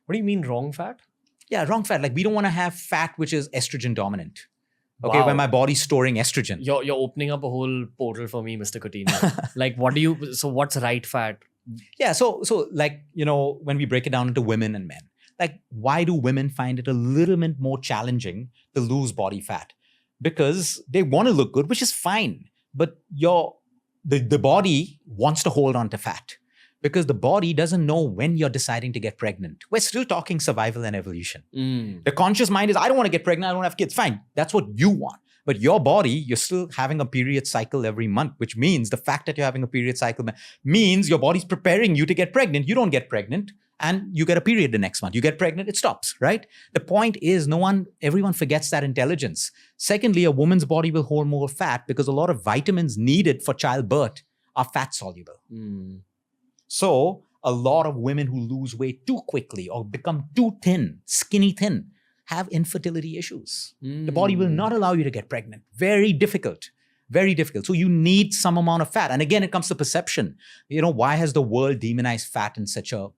What do you mean wrong fat? Yeah, wrong fat. Like we don't want to have fat which is estrogen dominant. Okay, Wow. when my body's storing estrogen. You're opening up a whole portal for me, Mr. Coutinho. Like, so what's right fat? Yeah, so like, when we break it down into women and men, like why do women find it a little bit more challenging to lose body fat? Because they want to look good, which is fine. But the body wants to hold on to fat because the body doesn't know when you're deciding to get pregnant. We're still talking survival and evolution. The conscious mind is, I don't want to get pregnant, I don't have kids. Fine, that's what you want. But your body, you're still having a period cycle every month, which means the fact that you're having a period cycle means your body's preparing you to get pregnant. You don't get pregnant and you get a period the next month. You get pregnant, it stops, right? The point is everyone forgets that intelligence. Secondly, a woman's body will hold more fat because a lot of vitamins needed for childbirth are fat soluble. So a lot of women who lose weight too quickly or become too thin, skinny thin, have infertility issues. The body will not allow you to get pregnant. Very difficult. Very difficult. So you need some amount of fat. And again, it comes to perception. Why has the world demonized fat in such a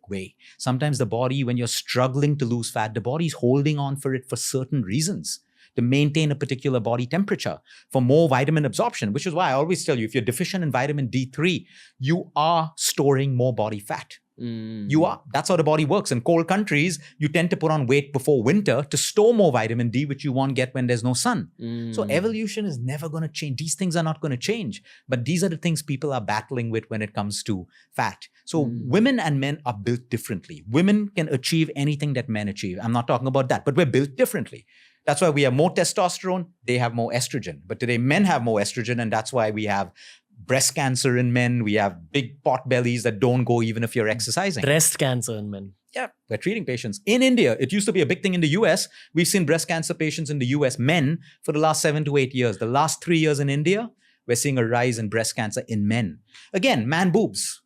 way? Sometimes the body, when you're struggling to lose fat, the body's holding on for it for certain reasons, to maintain a particular body temperature, for more vitamin absorption, which is why I always tell you, if you're deficient in vitamin D3, you are storing more body fat. You are. That's how the body works. In cold countries, you tend to put on weight before winter to store more vitamin D, which you won't get when there's no sun. So evolution is never going to change. These things are not going to change. But these are the things people are battling with when it comes to fat. So women and men are built differently. Women can achieve anything that men achieve. I'm not talking about that, but we're built differently. That's why we have more testosterone. They have more estrogen. But today, men have more estrogen, and that's why we have breast cancer in men. We have big pot bellies that don't go even if you're exercising. Breast cancer in men. Yeah, we're treating patients. In India, it used to be a big thing in the US. We've seen breast cancer patients in the US, men, for the last 7 to 8 years. The last 3 years in India, we're seeing a rise in breast cancer in men. Again, man boobs.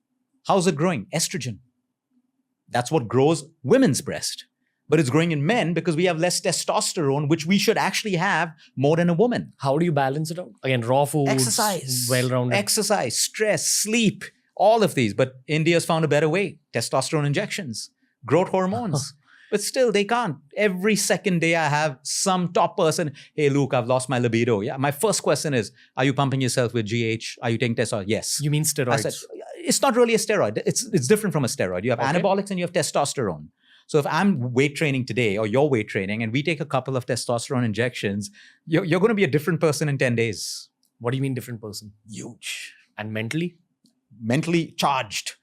How's it growing? Estrogen. That's what grows women's breast. But it's growing in men because we have less testosterone, which we should actually have more than a woman. How do you balance it out? Again, raw food, exercise, well-rounded. Exercise, stress, sleep, all of these. But India's found a better way. Testosterone injections, growth hormones. But still, they can't. Every second day, I have some top person. Hey, Luke, I've lost my libido. Yeah. My first question is, are you pumping yourself with GH? Are you taking testosterone? Yes. You mean steroids? I said, it's not really a steroid. It's different from a steroid. You have anabolics and you have testosterone. So if I'm weight training today or you're weight training and we take a couple of testosterone injections, you're going to be a different person in 10 days. What do you mean different person? Huge. And mentally? Mentally charged.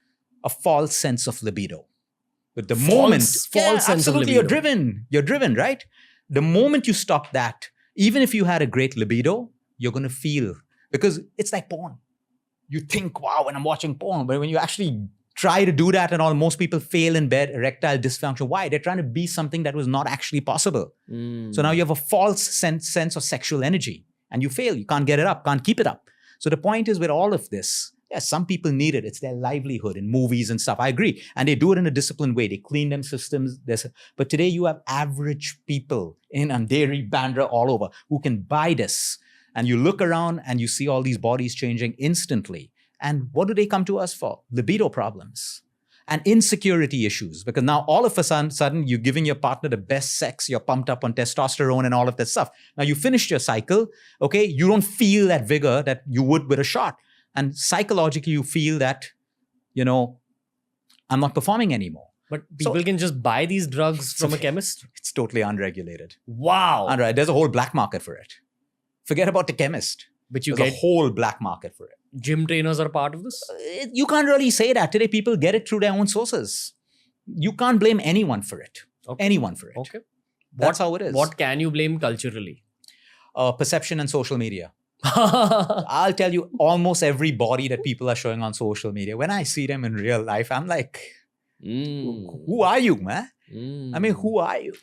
A false sense of libido. But the false sense absolutely, of libido. You're driven, right? The moment you stop that, even if you had a great libido, you're going to feel, because it's like porn. You think, wow, when I'm watching porn, but when you actually try to do that and all, most people fail in bed, erectile dysfunction. Why? They're trying to be something that was not actually possible. So now you have a false sense of sexual energy and you fail. You can't get it up, can't keep it up. So the point is with all of this, yes, some people need it. It's their livelihood in movies and stuff. I agree. And they do it in a disciplined way. They clean them systems. But today you have average people in Andheri, Bandra, all over who can buy this. And you look around and you see all these bodies changing instantly. And what do they come to us for? Libido problems and insecurity issues. Because now all of a sudden you're giving your partner the best sex, you're pumped up on testosterone and all of that stuff. Now you finished your cycle, okay? You don't feel that vigor that you would with a shot. And psychologically you feel that, I'm not performing anymore. But people can just buy these drugs from a chemist? It's totally unregulated. Wow. There's a whole black market for it. Forget about the chemist. But There's a whole black market for it. Gym trainers are part of this? You can't really say that. Today, people get it through their own sources. You can't blame anyone for it. Okay. Anyone for it. Okay. That's how it is. What can you blame culturally? Perception and social media. I'll tell you, almost every body that people are showing on social media, when I see them in real life, I'm like, who are you, man? I mean, who are you?